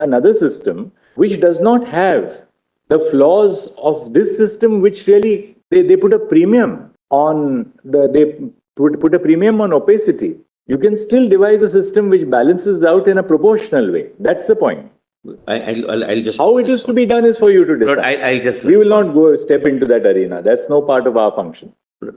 another system which does not have the flaws of this system, which really they put a premium on put a premium on opacity. You can still devise a system which balances out in a proportional way. That's the point. I'll just how it is to be done is for you to decide. I'll just we will not go step into that arena. That's no part of our function.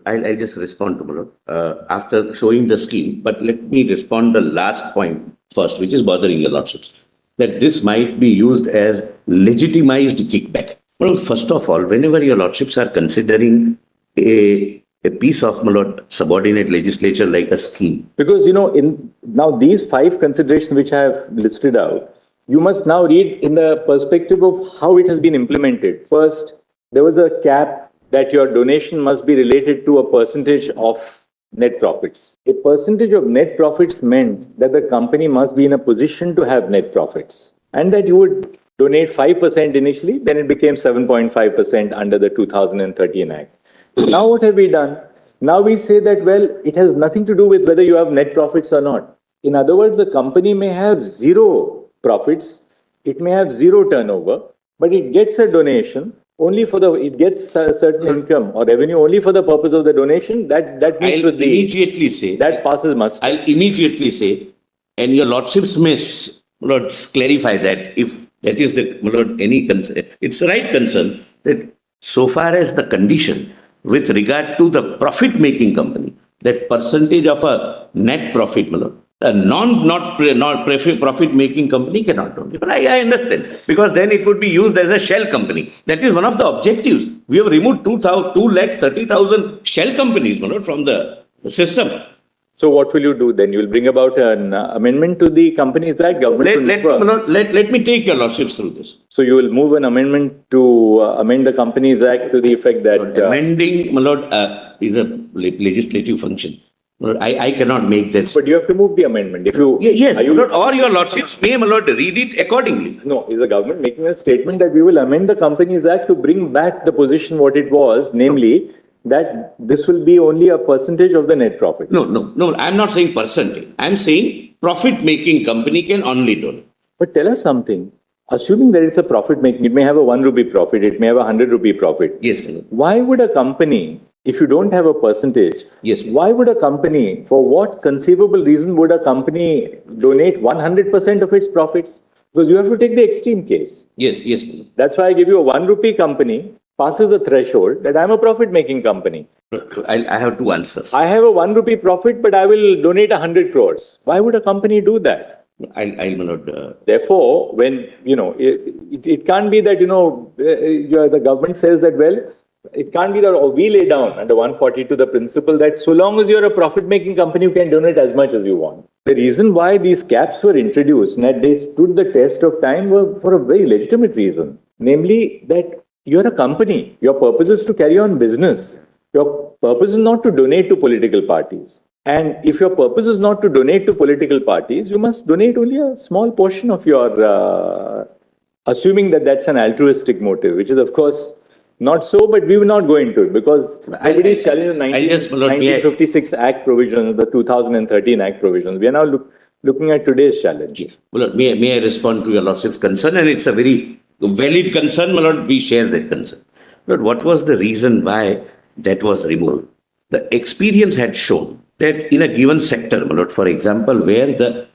I'll just respond to Malod after showing the scheme. But let me respond the last point first, which is bothering your lordships, that this might be used as legitimized kickback. Well, first of all, whenever your lordships are considering a piece of subordinate legislature like a scheme. Because, now these 5 considerations which I have listed out, you must now read in the perspective of how it has been implemented. First, there was a cap that your donation must be related to a percentage of net profits. A percentage of net profits meant that the company must be in a position to have net profits, and that you would donate 5% initially, then it became 7.5% under the 2013 Act. Now what have we done? Now we say that, well, it has nothing to do with whether you have net profits or not. In other words, a company may have 0 profits, it may have 0 turnover, but it gets a donation only for it gets a certain income or revenue only for the purpose of the donation. That means I'll immediately say that passes muster. I'll immediately say, and your lordships may clarify that if that is any concern, it's the right concern that so far as the condition with regard to the profit-making company, that percentage of a net profit, a not profit-making company cannot donate. But I understand, because then it would be used as a shell company. That is one of the objectives. We have removed 230,000 shell companies from the system. So what will you do then? You will bring about an amendment to the Companies Act. Government let me take your lordships through this. So you will move an amendment to amend the Companies Act to the effect that... amending, is a legislative function. I cannot make that. But you have to move the amendment. If you yes, or your lordships may read it accordingly. No, is the government making a statement that we will amend the Companies Act to bring back the position what it was, namely that this will be only a percentage of the net profit? No. I'm not saying percentage. I'm saying profit-making company can only donate. But tell us something. Assuming that it's a profit-making, it may have a 1 rupee profit, it may have a 100 rupee profit. Yes. Why would a company, if you don't have a percentage, why would a company, for what conceivable reason would a company donate 100% of its profits? Because you have to take the extreme case. Yes. That's why I give you a 1 rupee company passes the threshold that I'm a profit-making company. I have 2 answers. I have a 1 rupee profit, but I will donate 100 crores. Why would a company do that? Therefore, when, it can't be that, the government says that, well, it can't be that we lay down under 142 the principle that so long as you're a profit-making company, you can donate as much as you want. The reason why these caps were introduced and that they stood the test of time were for a very legitimate reason. Namely, that you're a company. Your purpose is to carry on business. Your purpose is not to donate to political parties. And if your purpose is not to donate to political parties, you must donate only a small portion of your, assuming that that's an altruistic motive, which is, of course, not so, but we will not go into it because nobody is challenging the 1956 Act provisions, the 2013 Act provisions. We are now looking at today's challenge. May I respond to your lordship's concern? And it's a very valid concern, my lord. We share that concern. But what was the reason why that was removed? The experience had shown that in a given sector, my lord, for example, where the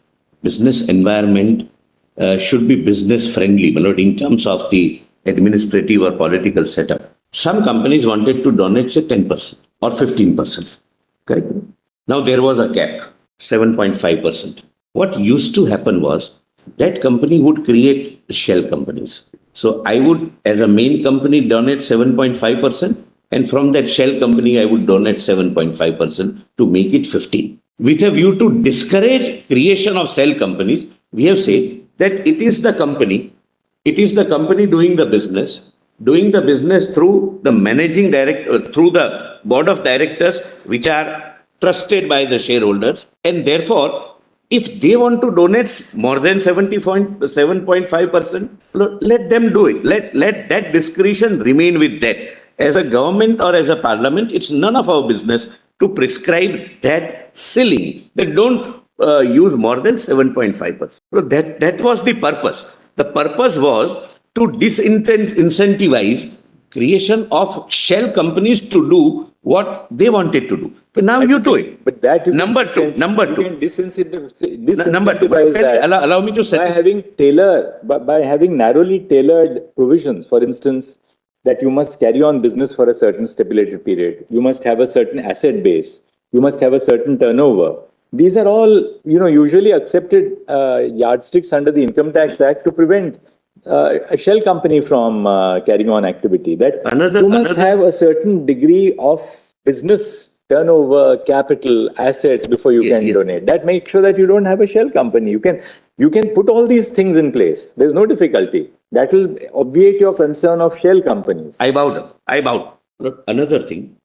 business environment should be business friendly, my lord, in terms of the administrative or political setup, some companies wanted to donate, say, 10% or 15%. Okay? Now there was a cap, 7.5%. What used to happen was that company would create shell companies. So I would, as a main company, donate 7.5%, and from that shell company, I would donate 7.5% to make it 15%. With a view to discourage creation of shell companies, we have said that it is the company doing the business through the managing director, through the board of directors, which are trusted by the shareholders, and therefore, if they want to donate more than 7.5%, let them do it. Let that discretion remain with that. As a government or as a parliament, it's none of our business to prescribe that ceiling. They don't use more than 7.5%. That was the purpose. The purpose was to disincentivize creation of shell companies to do what they wanted to do. But now you do it. But that you Number two. you can disincentivize Number two. that Allow me to say. by having narrowly tailored provisions. For instance, that you must carry on business for a certain stipulated period. You must have a certain asset base. You must have a certain turnover. These are all, usually accepted yardsticks under the Income Tax Act to prevent a shell company from carrying on activity. That you must have a certain degree of business turnover, capital, assets before you can donate. That makes sure that you don't have a shell company. You can put all these things in place. There's no difficulty. That will obviate your concern of shell companies. I bow down. Another thing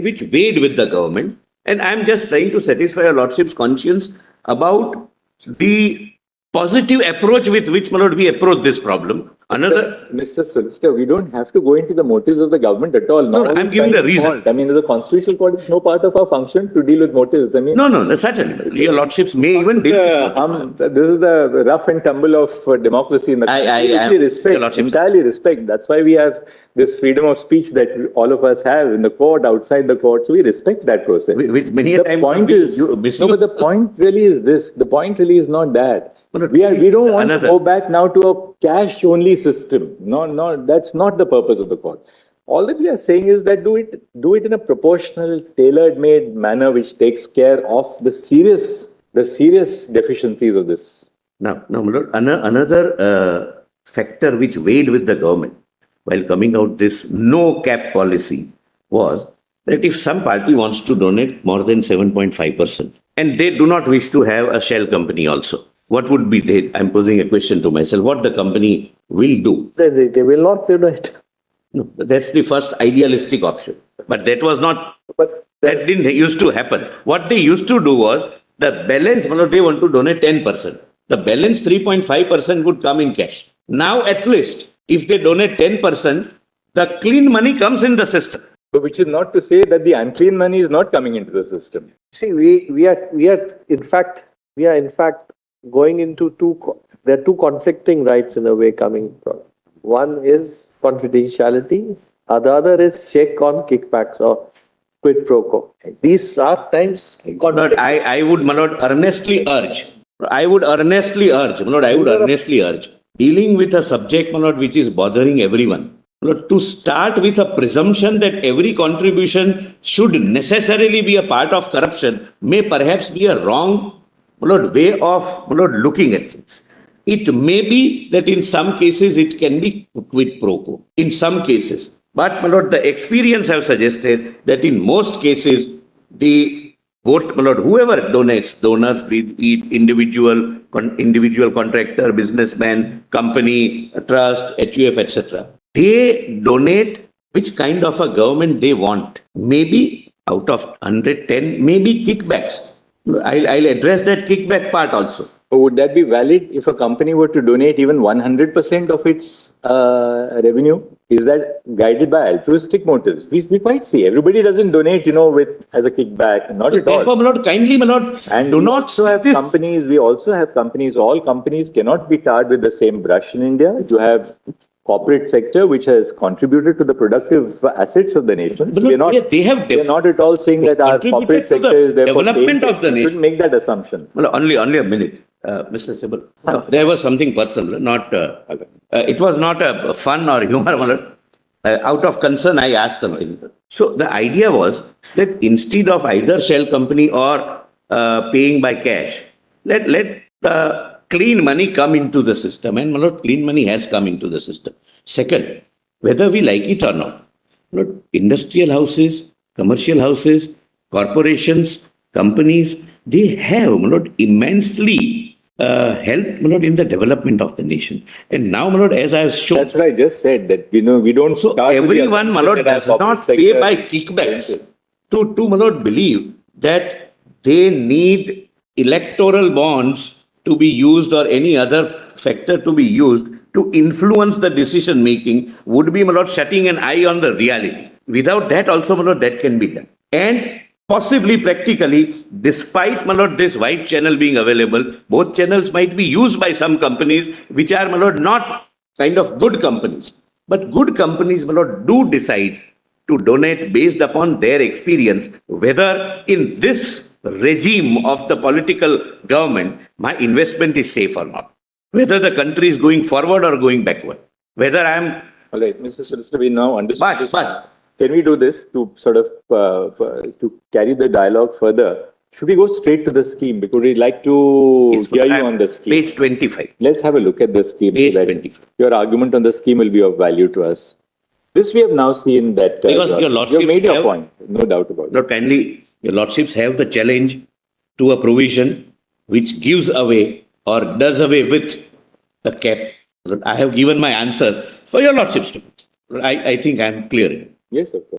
which weighed with the government, and I'm just trying to satisfy your lordship's conscience about the positive approach with which, my lord, we approach this problem. Mr. Solicitor, we don't have to go into the motives of the government at all. No, I'm giving the reason. I mean, the Constitutional Court is no part of our function to deal with motives. I mean, No, certainly. Your lordships may even deal with this is the rough and tumble of democracy in the country. Entirely respect. That's why we have this freedom of speech that all of us have in the court, outside the court. So we respect that process. Which many the point is, but the point really is this. The point really is not that. We don't want to go back now to a cash-only system. No, that's not the purpose of the court. All that we are saying is that do it in a proportional, tailor-made manner which takes care of the serious deficiencies of this. Now, my lord, another factor which weighed with the government while coming out this no cap policy was that if some party wants to donate more than 7.5% and they do not wish to have a shell company also, what would be I'm posing a question to myself, what the company will do. They will not donate. No, that's the first idealistic option. But that was not, that didn't used to happen. What they used to do was, the balance, they want to donate 10%. The balance 3.5% would come in cash. Now at least, if they donate 10%, the clean money comes in the system. Which is not to say that the unclean money is not coming into the system. See, we are in fact going into there are two conflicting rights in a way coming from. One is confidentiality, the other is check on kickbacks or quid pro quo. These are times. I would, my lord, earnestly urge, dealing with a subject, my lord, which is bothering everyone, to start with a presumption that every contribution should necessarily be a part of corruption may perhaps be a wrong way of looking at things. It may be that in some cases it can be quid pro quo, in some cases. But the experience have suggested that in most cases, whoever donates, donors, be it individual contractor, businessman, company, trust, HUF, etc., they donate which kind of a government they want. Maybe out of 110, maybe kickbacks. I'll address that kickback part also. But would that be valid if a company were to donate even 100% of its revenue? Is that guided by altruistic motives? We quite see. Everybody doesn't donate, as a kickback. Not at all. Therefore, my lord, kindly, my lord, and do not see this. We also have companies. All companies cannot be tarred with the same brush in India. You have corporate sector which has contributed to the productive assets of the nation. But we are not at all saying that our corporate sector is therefore development of the nation. Shouldn't make that assumption. Well, only a minute, Mr. Sibal. There was something personal, not. It was not a fun or humor. Out of concern, I asked something. So the idea was that instead of either shell company or paying by cash, let the clean money come into the system, and clean money has come into the system. Second, whether we like it or not, industrial houses, commercial houses, corporations, companies, they have immensely helped in the development of the nation. And now, as I have shown, that's what I just said, that we don't. So everyone, does not pay by kickbacks to believe that they need electoral bonds to be used or any other factor to be used to influence the decision making would be shutting an eye on the reality. Without that also, that can be done. And possibly practically, despite my lord, this white channel being available, both channels might be used by some companies which are my lord, not kind of good companies. But good companies my lord, do decide to donate based upon their experience, whether in this regime of the political government, my investment is safe or not, whether the country is going forward or going backward, whether I am. All right, Mr. Solicitor, we now understand this. But Can we do this to sort of to carry the dialogue further? Should we go straight to the scheme? Because we'd like to hear you on the scheme. Page 25. Let's have a look at the scheme. Page so that 25. your argument on the scheme will be of value to us. This we have now seen that Because your you lordships made your have- point, no doubt about it. Lord, kindly, your lordships have the challenge to a provision which gives away or does away with the cap. Lord, I have given my answer for your lordships to. I think I am clear. Yes, of course.